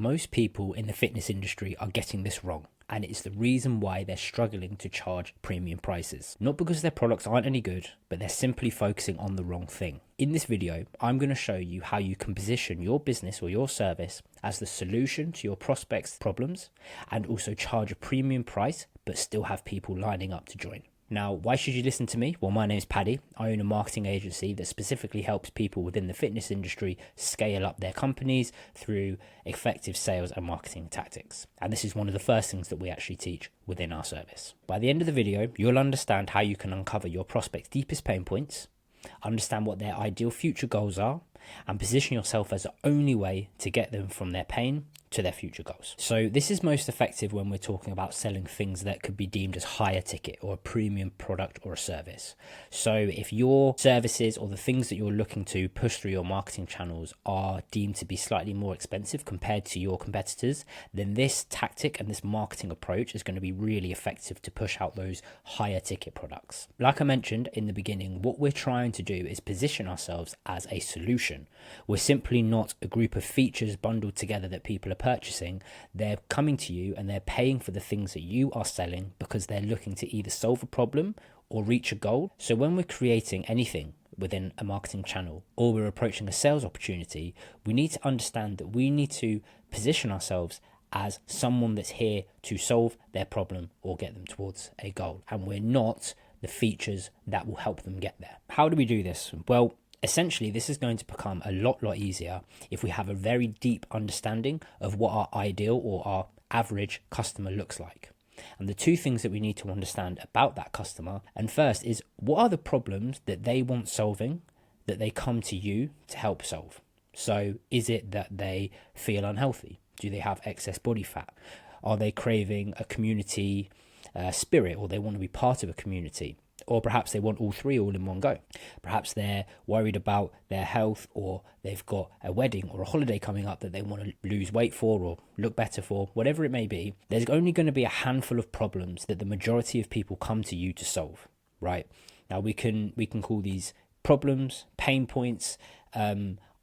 most people in the fitness industry are getting this wrong. And it's the reason why they're struggling to charge premium prices. Not because their products aren't any good, but they're simply focusing on the wrong thing. In this video, I'm going to show you how you can position your business or your service as the solution to your prospects' problems, and also charge a premium price, but still have people lining up to join. Now, why should you listen to me? Well, my name is Paddy. I own a marketing agency that specifically helps people within the fitness industry scale up their companies through effective sales and marketing tactics. And this is one of the first things that we actually teach within our service. By the end of the video, you'll understand how you can uncover your prospects' deepest pain points, understand what their ideal future goals are, and position yourself as the only way to get them from their pain to their future goals. So this is most effective when we're talking about selling things that could be deemed as higher ticket or a premium product or a service. So if your services or the things that you're looking to push through your marketing channels are deemed to be slightly more expensive compared to your competitors, then this tactic and this marketing approach is going to be really effective to push out those higher ticket products. Like I mentioned in the beginning, what we're trying to do is position ourselves as a solution. We're simply not a group of features bundled together that people are purchasing. They're coming to you and they're paying for the things that you are selling because they're looking to either solve a problem or reach a goal. So when we're creating anything within a marketing channel or we're approaching a sales opportunity, we need to understand that we need to position ourselves as someone that's here to solve their problem or get them towards a goal. And we're not the features that will help them get there. How do we do this? Well, essentially, this is going to become a lot easier if we have a very deep understanding of what our ideal or our average customer looks like. And the two things that we need to understand about that customer, and first is, what are the problems that they want solving that they come to you to help solve? So is it that they feel unhealthy? Do they have excess body fat? Are they craving a community spirit, or they want to be part of a community? Or perhaps they want all three all in one go. Perhaps they're worried about their health, or they've got a wedding or a holiday coming up that they want to lose weight for or look better for, whatever it may be. There's only going to be a handful of problems that the majority of people come to you to solve, right? Now we can call these problems, pain points,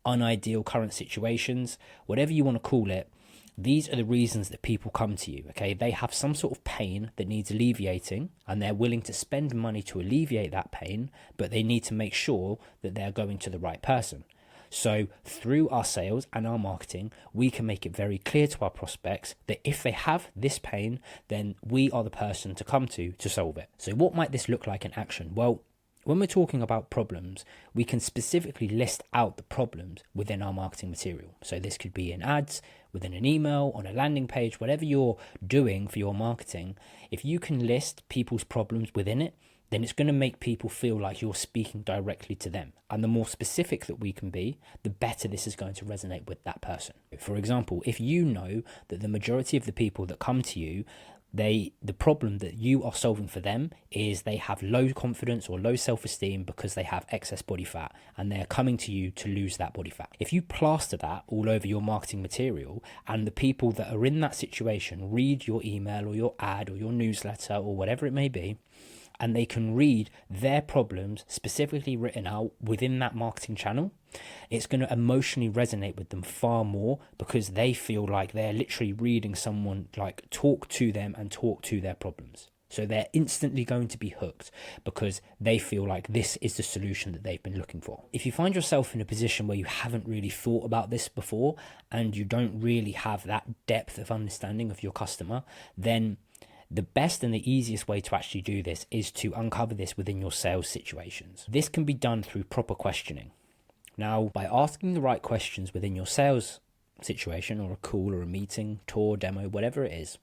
unideal current situations, whatever you want to call it. These are the reasons that people come to you, okay? They have some sort of pain that needs alleviating, and they're willing to spend money to alleviate that pain, but they need to make sure that they're going to the right person. So through our sales and our marketing, we can make it very clear to our prospects that if they have this pain, then we are the person to come to solve it. So what might this look like in action? Well, when we're talking about problems, we can specifically list out the problems within our marketing material. So this could be in ads, within an email, on a landing page, whatever you're doing for your marketing. If you can list people's problems within it, then it's going to make people feel like you're speaking directly to them. And the more specific that we can be, the better this is going to resonate with that person. For example, if you know that the majority of the people that come to you, the problem that you are solving for them is they have low confidence or low self-esteem because they have excess body fat, and they're coming to you to lose that body fat. If you plaster that all over your marketing material, and the people that are in that situation read your email or your ad or your newsletter or whatever it may be, and they can read their problems specifically written out within that marketing channel, it's going to emotionally resonate with them far more, because they feel like they're literally reading someone like talk to them and talk to their problems. So they're instantly going to be hooked because they feel like this is the solution that they've been looking for. If you find yourself in a position where you haven't really thought about this before, and you don't really have that depth of understanding of your customer, then the best and the easiest way to actually do this is to uncover this within your sales situations. This can be done through proper questioning. Now, by asking the right questions within your sales situation, or a call or a meeting, tour, demo, whatever it is,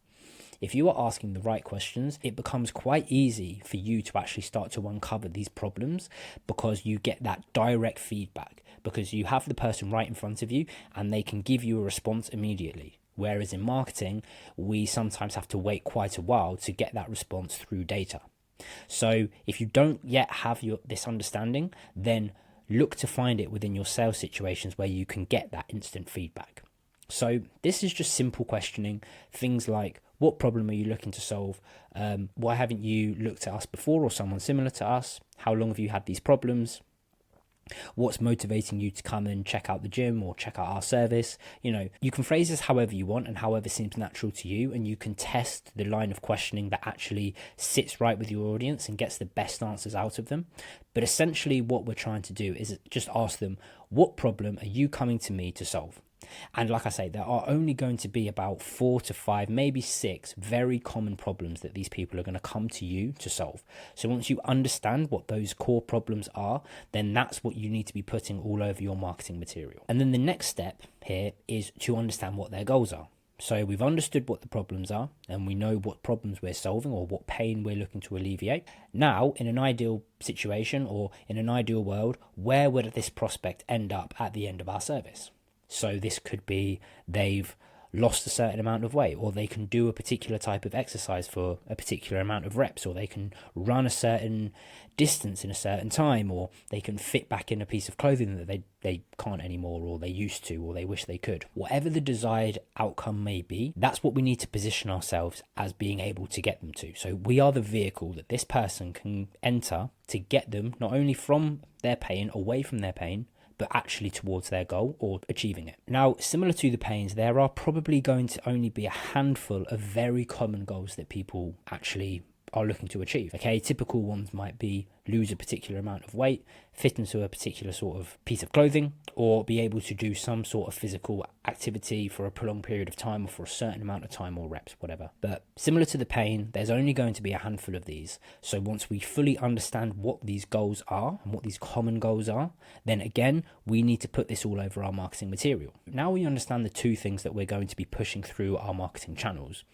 if you are asking the right questions, it becomes quite easy for you to actually start to uncover these problems, because you get that direct feedback, because you have the person right in front of you and they can give you a response immediately. Whereas in marketing, we sometimes have to wait quite a while to get that response through data. So if you don't yet have this understanding, then look to find it within your sales situations where you can get that instant feedback. So this is just simple questioning, things like, what problem are you looking to solve? Why haven't you looked at us before, or someone similar to us? How long have you had these problems? What's motivating you to come and check out the gym or check out our service? You know, you can phrase this however you want and however seems natural to you, and you can test the line of questioning that actually sits right with your audience and gets the best answers out of them. But essentially what we're trying to do is just ask them, what problem are you coming to me to solve? And like I say, there are only going to be about 4 to 5, maybe 6 very common problems that these people are going to come to you to solve. So once you understand what those core problems are, then that's what you need to be putting all over your marketing material. And then the next step here is to understand what their goals are. So we've understood what the problems are, and we know what problems we're solving or what pain we're looking to alleviate. Now, in an ideal situation or in an ideal world, where would this prospect end up at the end of our service? So this could be they've lost a certain amount of weight, or they can do a particular type of exercise for a particular amount of reps, or they can run a certain distance in a certain time, or they can fit back in a piece of clothing that they can't anymore, or they used to, or they wish they could. Whatever the desired outcome may be, that's what we need to position ourselves as being able to get them to. So we are the vehicle that this person can enter to get them not only from their pain, away from their pain, but actually towards their goal or achieving it. Now, similar to the pains, there are probably going to only be a handful of very common goals that people actually are looking to achieve. Okay, typical ones might be lose a particular amount of weight, fit into a particular sort of piece of clothing, or be able to do some sort of physical activity for a prolonged period of time or for a certain amount of time or reps, whatever. But similar to the pain, there's only going to be a handful of these. So once we fully understand what these goals are and what these common goals are, then again, we need to put this all over our marketing material. Now we understand the 2 things that we're going to be pushing through our marketing channels.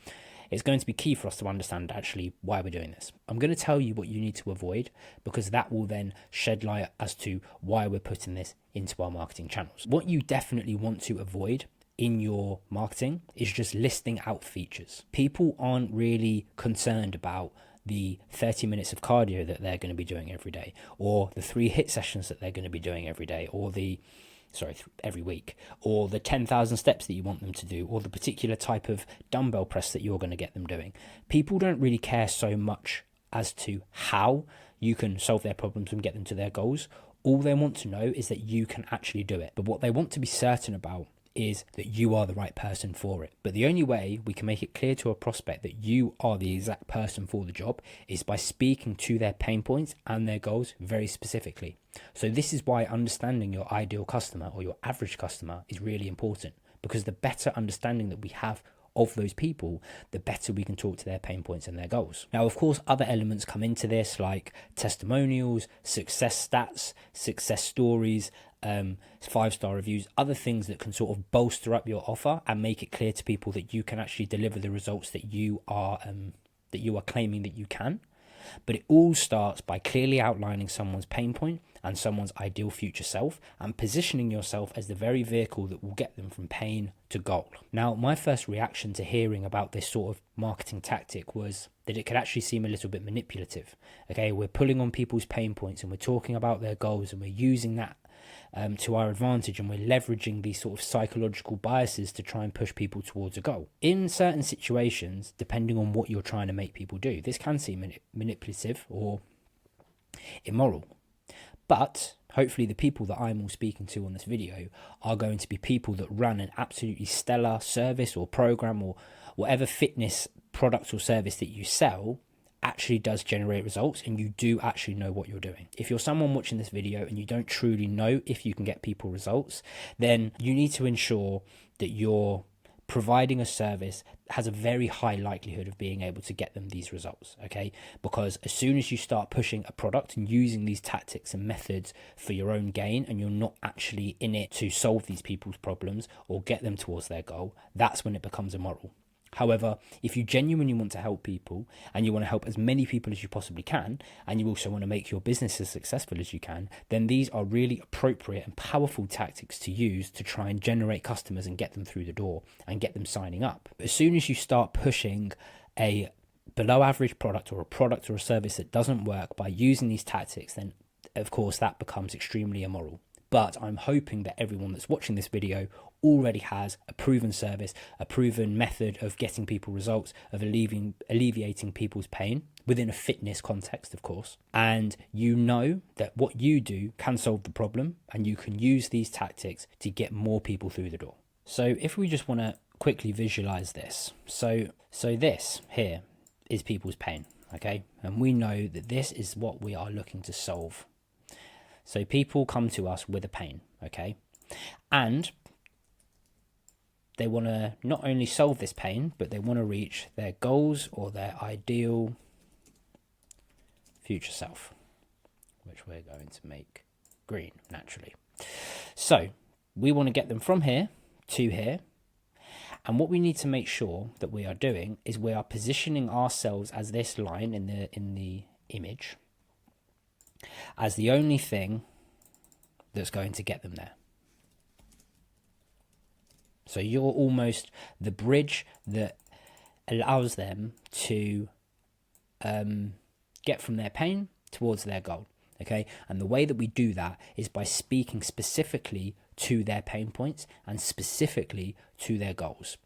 It's going to be key for us to understand actually why we're doing this. I'm going to tell you what you need to avoid, because that will then shed light as to why we're putting this into our marketing channels. What you definitely want to avoid in your marketing is just listing out features. People aren't really concerned about the 30 minutes of cardio that they're going to be doing every day, or the 3 HIIT sessions that they're going to be doing every day, or every week, or the 10,000 steps that you want them to do, or the particular type of dumbbell press that you're going to get them doing. People don't really care so much as to how you can solve their problems and get them to their goals. All they want to know is that you can actually do it. But what they want to be certain about is that you are the right person for it. But the only way we can make it clear to a prospect that you are the exact person for the job is by speaking to their pain points and their goals very specifically. So this is why understanding your ideal customer or your average customer is really important, because the better understanding that we have of those people, the better we can talk to their pain points and their goals. Now, of course, other elements come into this, like testimonials, success stats, success stories, 5-star reviews, other things that can sort of bolster up your offer and make it clear to people that you can actually deliver the results that you are claiming that you can. But it all starts by clearly outlining someone's pain point and someone's ideal future self, and positioning yourself as the very vehicle that will get them from pain to goal. Now, my first reaction to hearing about this sort of marketing tactic was that it could actually seem a little bit manipulative. Okay, we're pulling on people's pain points and we're talking about their goals, and we're using that to our advantage, and we're leveraging these sort of psychological biases to try and push people towards a goal. In certain situations, depending on what you're trying to make people do, this can seem manipulative or immoral. But hopefully the people that I'm all speaking to on this video are going to be people that run an absolutely stellar service or program, or whatever fitness product or service that you sell actually does generate results, and you do actually know what you're doing. If you're someone watching this video and you don't truly know if you can get people results, then you need to ensure that you're providing a service that has a very high likelihood of being able to get them these results, okay? Because as soon as you start pushing a product and using these tactics and methods for your own gain, and you're not actually in it to solve these people's problems or get them towards their goal, that's when it becomes immoral. However, if you genuinely want to help people, and you want to help as many people as you possibly can, and you also want to make your business as successful as you can, then these are really appropriate and powerful tactics to use to try and generate customers and get them through the door and get them signing up. As soon as you start pushing a below average product or a service that doesn't work by using these tactics, then of course that becomes extremely immoral. But I'm hoping that everyone that's watching this video already has a proven service, a proven method of getting people results, of alleviating people's pain within a fitness context, of course. And you know that what you do can solve the problem, and you can use these tactics to get more people through the door. So if we just want to quickly visualize this. So this here is people's pain, okay? And we know that this is what we are looking to solve. So people come to us with a pain, okay? And they want to not only solve this pain, but they want to reach their goals or their ideal future self, which we're going to make green naturally. So we want to get them from here to here. And what we need to make sure that we are doing is we are positioning ourselves as this line in the image as the only thing that's going to get them there. So you're almost the bridge that allows them to get from their pain towards their goal. Okay, and the way that we do that is by speaking specifically to their pain points and specifically to their goals.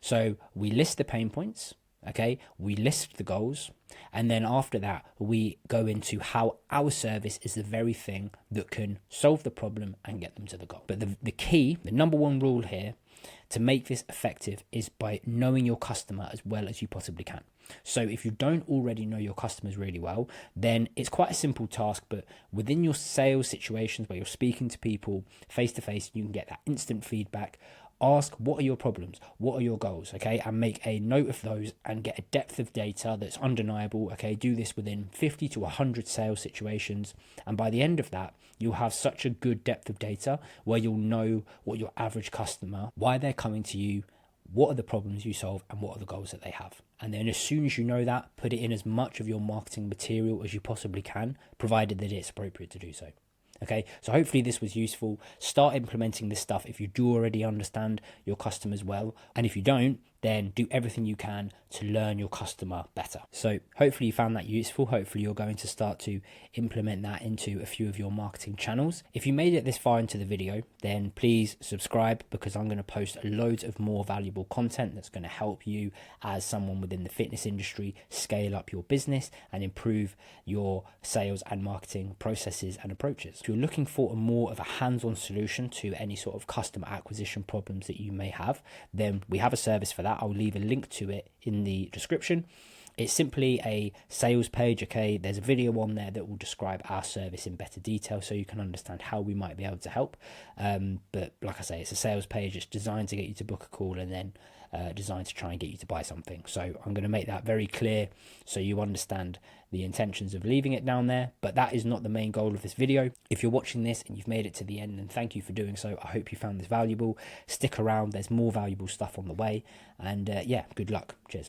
So we list the pain points, okay, we list the goals, and then after that we go into how our service is the very thing that can solve the problem and get them to the goal. But the key, the number one rule here to make this effective is by knowing your customer as well as you possibly can. So if you don't already know your customers really well, then it's quite a simple task, but within your sales situations where you're speaking to people face to face, you can get that instant feedback. Ask, what are your problems? What are your goals? Okay, and make a note of those and get a depth of data that's undeniable. Okay, do this within 50 to 100 sales situations. And by the end of that, you'll have such a good depth of data where you'll know what your average customer, why they're coming to you, what are the problems you solve, and what are the goals that they have. And then as soon as you know that, put it in as much of your marketing material as you possibly can, provided that it's appropriate to do so. Okay, so hopefully this was useful. Start implementing this stuff if you do already understand your customers well. And if you don't, then do everything you can to learn your customer better. So hopefully you found that useful. Hopefully you're going to start to implement that into a few of your marketing channels. If you made it this far into the video, then please subscribe, because I'm going to post loads of more valuable content that's going to help you as someone within the fitness industry scale up your business and improve your sales and marketing processes and approaches. If you're looking for more of a hands-on solution to any sort of customer acquisition problems that you may have, then we have a service for that. I'll leave a link to it in the description. It's simply a sales page, okay? There's a video on there that will describe our service in better detail so you can understand how we might be able to help. But like I say, it's a sales page. It's designed to get you to book a call and then designed to try and get you to buy something. So I'm going to make that very clear so you understand the intentions of leaving it down there. But that is not the main goal of this video. If you're watching this and you've made it to the end, then thank you for doing so. I hope you found this valuable. Stick around. There's more valuable stuff on the way. And yeah, good luck. Cheers.